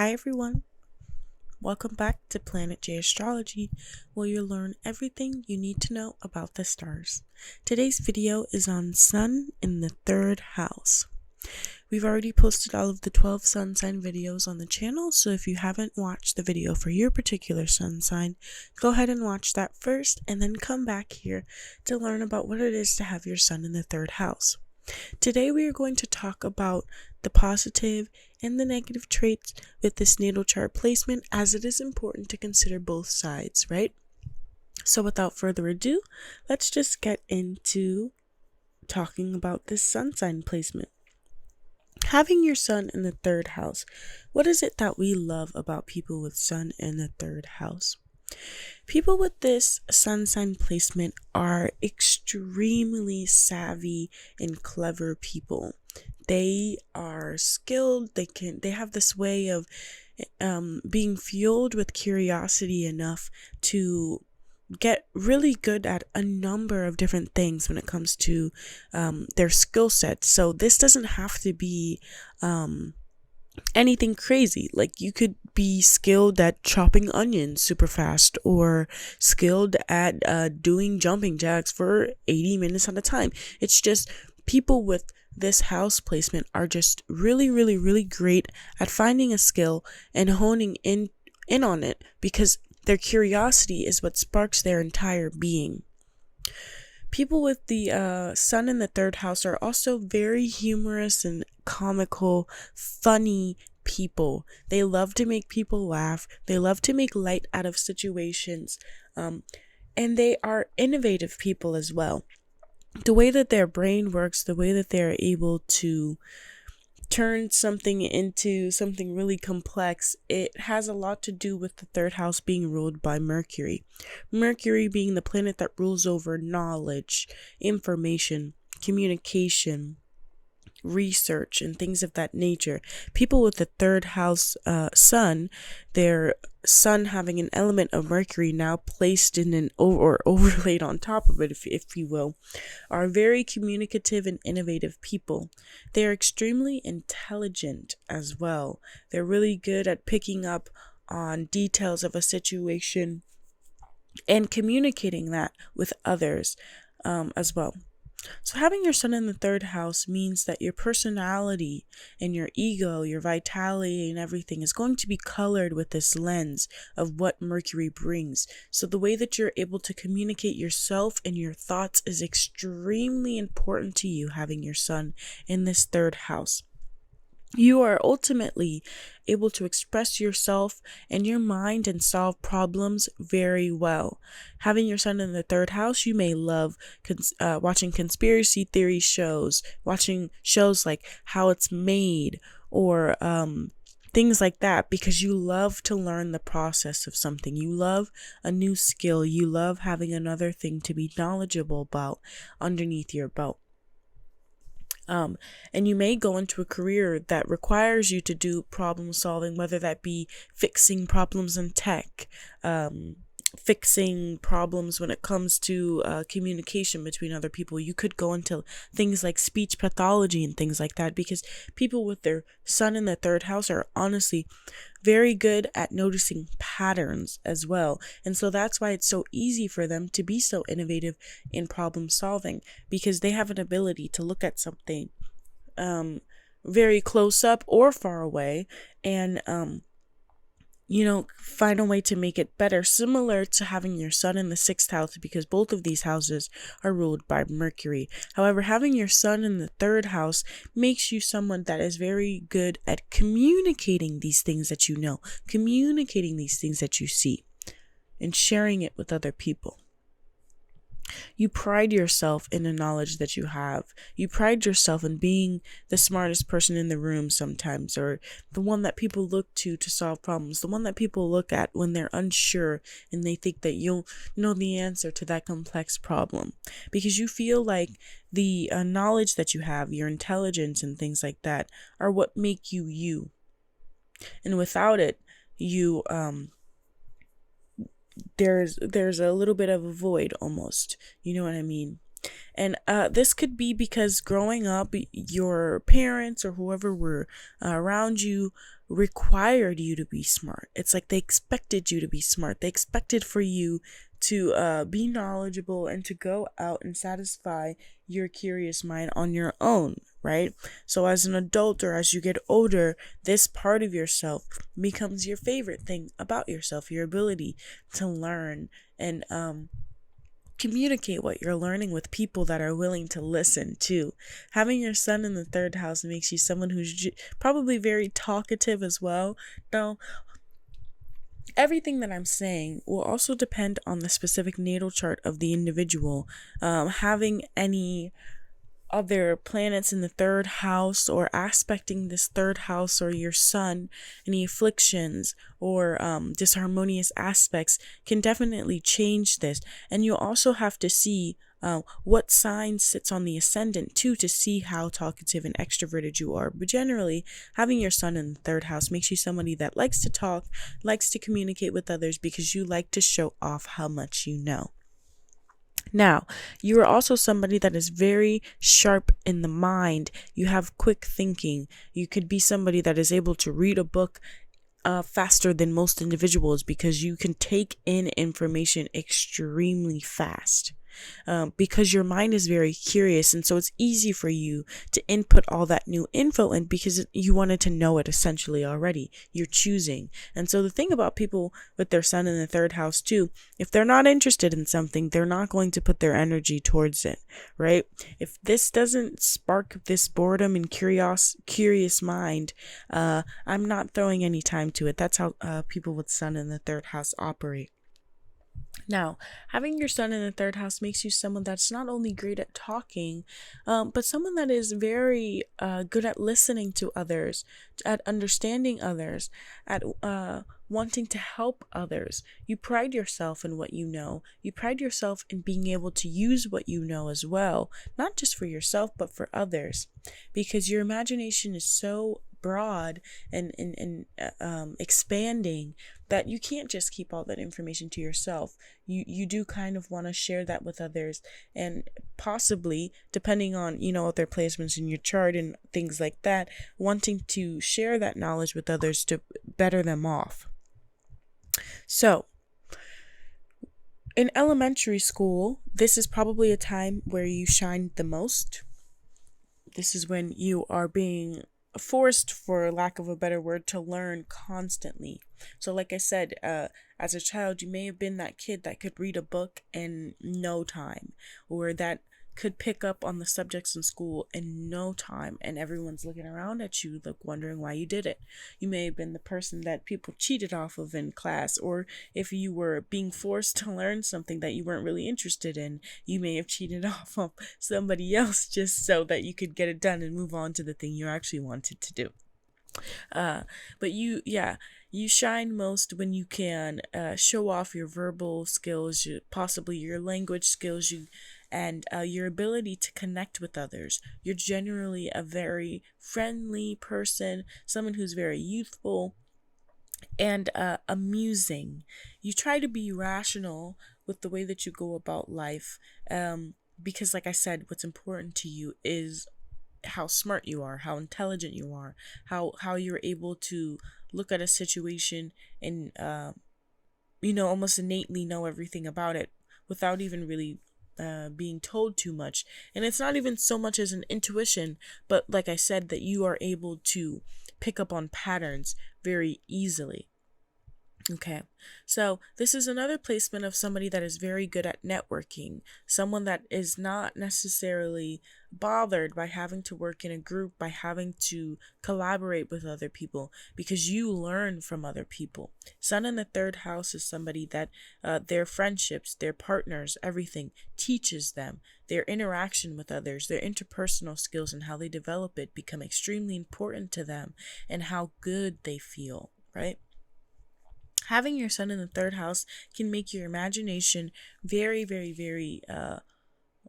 Hi everyone, welcome back to Planet J Astrology, where you'll learn everything you need to know about the stars. Today's video is on Sun in the 3rd house. We've already posted all of the 12 sun sign videos on the channel, so if you haven't watched the video for your particular sun sign, go ahead and watch that first and then come back here to learn about what it is to have your Sun in the 3rd house. Today we are going to talk about the positive and the negative traits with this natal chart placement, as it is important to consider both sides, right? So without further ado, let's just get into talking about this sun sign placement. Having your Sun in the 3rd house, what is it that we love about people with Sun in the 3rd house? People with this sun sign placement are extremely savvy and clever people. They are skilled. They have this way of being fueled with curiosity enough to get really good at a number of different things when it comes to their skill set. So this doesn't have to be anything crazy. Like, you could be skilled at chopping onions super fast, or skilled at doing jumping jacks for 80 minutes at a time. It's just people with this house placement are just really great at finding a skill and honing in on it, because their curiosity is what sparks their entire being. People with the Sun in the 3rd house are also very humorous and comical, funny people. They love to make people laugh. They love to make light out of situations. And they are innovative people as well. The way that their brain works, the way that they're able to turn something into something really complex, it has a lot to do with the 3rd house being ruled by Mercury. Mercury being the planet that rules over knowledge, information, communication, research, and things of that nature. People with the 3rd house Sun, their Sun having an element of Mercury now placed in an or overlaid on top of it, if you will, are very communicative and innovative people. They are extremely intelligent as well. They're really good at picking up on details of a situation and communicating that with others as well. So having your Sun in the 3rd house means that your personality and your ego, your vitality and everything is going to be colored with this lens of what Mercury brings. So the way that you're able to communicate yourself and your thoughts is extremely important to you, having your Sun in this 3rd house. You are ultimately able to express yourself and your mind and solve problems very well. Having your Sun in the 3rd house, you may love watching conspiracy theory shows, watching shows like How It's Made, or things like that, because you love to learn the process of something. You love a new skill. You love having another thing to be knowledgeable about underneath your belt. And you may go into a career that requires you to do problem solving, whether that be fixing problems in tech, fixing problems when it comes to communication between other people. You could go into things like speech pathology and things like that, because people with their Sun in the 3rd house are honestly very good at noticing patterns as well. And so that's why it's so easy for them to be so innovative in problem solving, because they have an ability to look at something very close up or far away and find a way to make it better, similar to having your Sun in the 6th house, because both of these houses are ruled by Mercury. However, having your Sun in the 3rd house makes you someone that is very good at communicating these things that you know, communicating these things that you see, and sharing it with other people. You pride yourself in the knowledge that you have. You pride yourself in being the smartest person in the room sometimes, or the one that people look to solve problems, the one that people look at when they're unsure and they think that you'll know the answer to that complex problem, because you feel like the knowledge that you have, your intelligence and things like that, are what make you you. And without it, you there's a little bit of a void almost, you know what I mean? And this could be because growing up, your parents or whoever were around you required you to be smart. It's like they expected you to be smart. They expected for you to be knowledgeable and to go out and satisfy your curious mind on your own, right? So as an adult or as you get older, this part of yourself becomes your favorite thing about yourself, your ability to learn and communicate what you're learning with people that are willing to listen too. Having your sun in the third house makes you someone who's probably very talkative as well. Now, everything that I'm saying will also depend on the specific natal chart of the individual. Having any other planets in the third house or aspecting this third house or your sun, any afflictions or disharmonious aspects can definitely change this. And you also have to see what sign sits on the ascendant too to see how talkative and extroverted you are. But generally, having your sun in the third house makes you somebody that likes to talk, likes to communicate with others because you like to show off how much you know. Now, you are also somebody that is very sharp in the mind. You have quick thinking. You could be somebody that is able to read a book faster than most individuals because you can take in information extremely fast. Because your mind is very curious, and so it's easy for you to input all that new info in because you wanted to know it essentially already. You're choosing. And so the thing about people with their sun in the third house too, if they're not interested in something, they're not going to put their energy towards it, right? If this doesn't spark this boredom and curious mind, I'm not throwing any time to it. That's how people with sun in the third house operate. Now, having your sun in the third house makes you someone that's not only great at talking, but someone that is very good at listening to others, at understanding others, at wanting to help others. You pride yourself in what you know. You pride yourself in being able to use what you know as well, not just for yourself, but for others, because your imagination is so broad and expanding that you can't just keep all that information to yourself. You do kind of want to share that with others, and possibly, depending on other placements in your chart and things like that, wanting to share that knowledge with others to better them off. So in elementary school, this is probably a time where you shine the most. This is when you are being forced, for lack of a better word, to learn constantly. So like I said, as a child, you may have been that kid that could read a book in no time, or that could pick up on the subjects in school in no time, and everyone's looking around at you like wondering why you did it. You may have been the person that people cheated off of in class, or if you were being forced to learn something that you weren't really interested in, you may have cheated off of somebody else just so that you could get it done and move on to the thing you actually wanted to do. But you shine most when you can show off your verbal skills, possibly your language skills, and your ability to connect with others. You're generally a very friendly person, someone who's very youthful and amusing. You try to be rational with the way that you go about life, because like I said, what's important to you is how smart you are, how intelligent you are, how you're able to look at a situation and almost innately know everything about it without even really being told too much. And it's not even so much as an intuition, but like I said, that you are able to pick up on patterns very easily. Okay, so this is another placement of somebody that is very good at networking, someone that is not necessarily bothered by having to work in a group, by having to collaborate with other people, because you learn from other people. Sun in the third house is somebody that their friendships, their partners, everything teaches them. Their interaction with others, their interpersonal skills and how they develop it become extremely important to them, and how good they feel, right? Having your sun in the third house can make your imagination very, very, very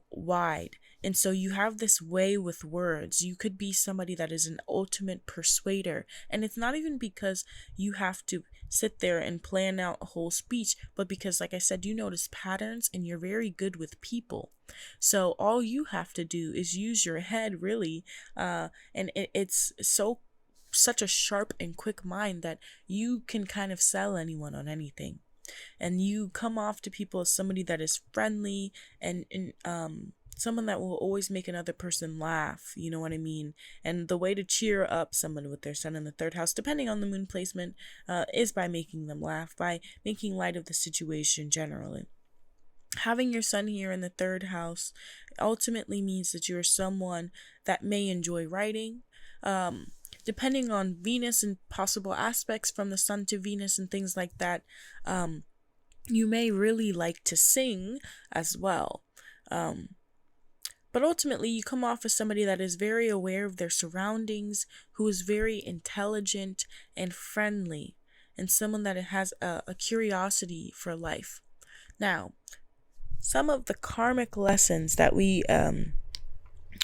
wide. And so you have this way with words. You could be somebody that is an ultimate persuader. And it's not even because you have to sit there and plan out a whole speech, but because, like I said, you notice patterns and you're very good with people. So all you have to do is use your head, really. And it's such a sharp and quick mind that you can kind of sell anyone on anything. And you come off to people as somebody that is friendly and someone that will always make another person laugh, you know what I mean? And the way to cheer up someone with their sun in the third house, depending on the moon placement, is by making them laugh, by making light of the situation generally. Having your sun here in the third house ultimately means that you're someone that may enjoy writing. Depending on Venus and possible aspects from the sun to Venus and things like that, you may really like to sing as well. But ultimately, you come off as somebody that is very aware of their surroundings, who is very intelligent and friendly, and someone that has a curiosity for life. Now, some of the karmic lessons that we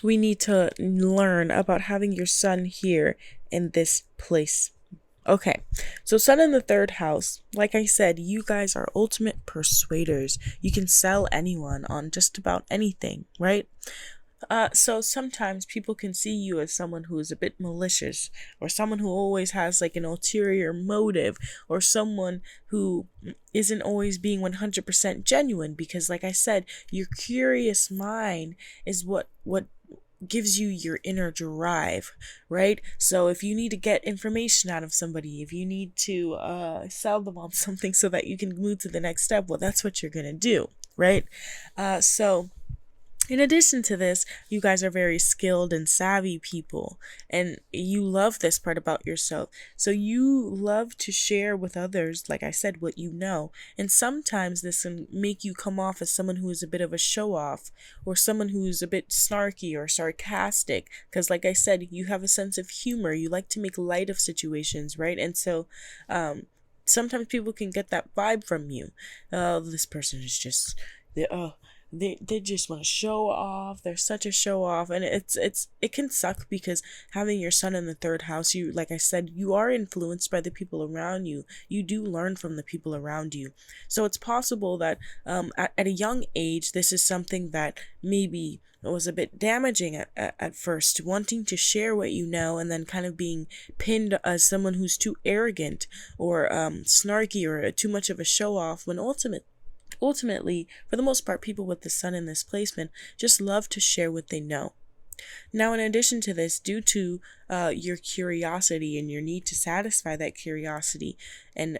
need to learn about having your sun here in this place. Okay, so sun in the third house, like I said, you guys are ultimate persuaders. You can sell anyone on just about anything, right? So sometimes people can see you as someone who is a bit malicious, or someone who always has like an ulterior motive, or someone who isn't always being 100% genuine, because like I said, your curious mind is what gives you your inner drive, right? So if you need to get information out of somebody, if you need to sell them on something so that you can move to the next step, well, that's what you're gonna do, right? So in addition to this, you guys are very skilled and savvy people, and you love this part about yourself. So you love to share with others, like I said, what you know. And sometimes this can make you come off as someone who is a bit of a show off, or someone who's a bit snarky or sarcastic. Because, like I said, you have a sense of humor. You like to make light of situations, right? And so, sometimes people can get that vibe from you. Oh, this person is just, they just want to show off. They're such a show off, and it can suck, because having your sun in the third house, you, like I said, you are influenced by the people around you. You do learn from the people around you. So it's possible that at a young age, this is something that maybe was a bit damaging at first, wanting to share what you know and then kind of being pinned as someone who's too arrogant or snarky or too much of a show off, when ultimately, for the most part, people with the sun in this placement just love to share what they know. Now, in addition to this, due to your curiosity and your need to satisfy that curiosity, and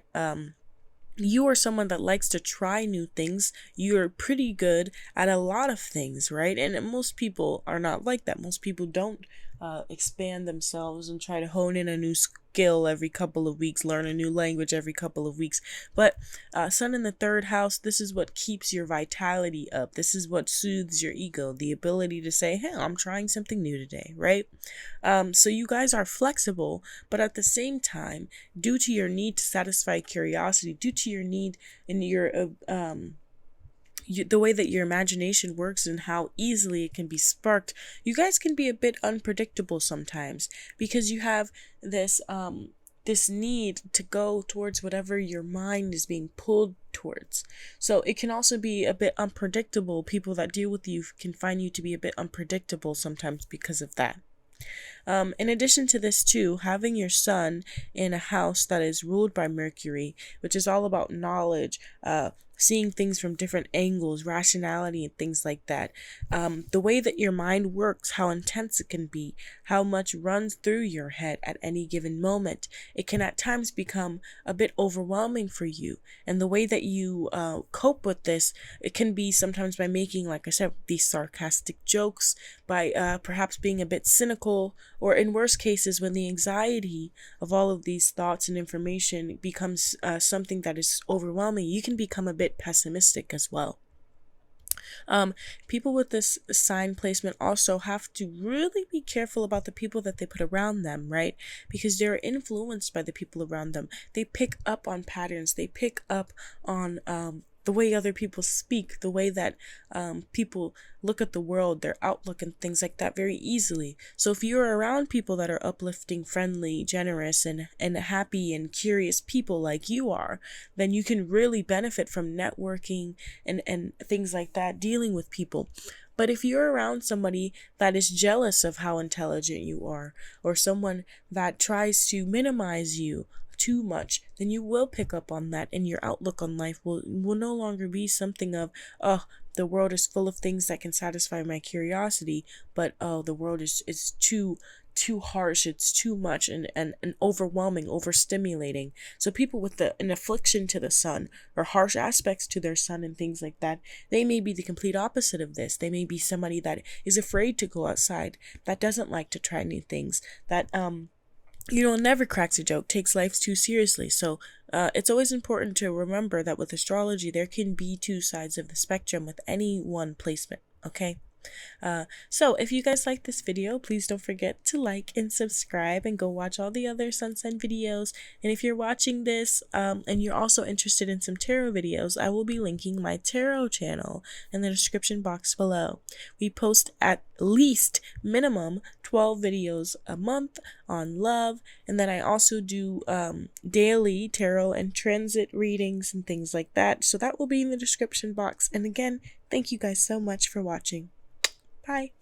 you are someone that likes to try new things, you're pretty good at a lot of things, right? And most people are not like that. Most people don't expand themselves and try to hone in a new skill every couple of weeks, learn a new language every couple of weeks. But sun in the third house, this is what keeps your vitality up. This is what soothes your ego, the ability to say, hey, I'm trying something new today, right? So you guys are flexible, but at the same time, due to your need to satisfy curiosity, due to your need and your the way that your imagination works and how easily it can be sparked, you guys can be a bit unpredictable sometimes, because you have this need to go towards whatever your mind is being pulled towards. So it can also be a bit unpredictable. People that deal with you can find you to be a bit unpredictable sometimes because of that. In addition to this too, having your sun in a house that is ruled by Mercury, which is all about knowledge, seeing things from different angles, rationality, and things like that. The way that your mind works, how intense it can be, how much runs through your head at any given moment. It can at times become a bit overwhelming for you. And the way that you cope with this, it can be sometimes by making, like I said, these sarcastic jokes, by perhaps being a bit cynical, or in worst cases, when the anxiety of all of these thoughts and information becomes something that is overwhelming, you can become a bit pessimistic as well. People with this sign placement also have to really be careful about the people that they put around them, right? Because they're influenced by the people around them. They pick up on patterns. They pick up on the way other people speak, the way that people look at the world, their outlook, and things like that very easily. So if you're around people that are uplifting, friendly, generous, and happy and curious people like you are, then you can really benefit from networking and things like that, dealing with people. But if you're around somebody that is jealous of how intelligent you are, or someone that tries to minimize you too much, then you will pick up on that, and your outlook on life will no longer be something of, oh, the world is full of things that can satisfy my curiosity, but oh, the world is too harsh, it's too much, and overwhelming, overstimulating. So people with an affliction to the sun, or harsh aspects to their sun and things like that, they may be the complete opposite of this. They may be somebody that is afraid to go outside, that doesn't like to try new things, that never cracks a joke, takes life too seriously. So it's always important to remember that with astrology, there can be two sides of the spectrum with any one placement, okay? So if you guys like this video, please don't forget to like and subscribe, and go watch all the other sun sign videos. And if you're watching this and you're also interested in some tarot videos, I will be linking my tarot channel in the description box below. We post at least minimum 12 videos a month on love, and then I also do daily tarot and transit readings and things like that, so that will be in the description box. And again, thank you guys so much for watching. Bye.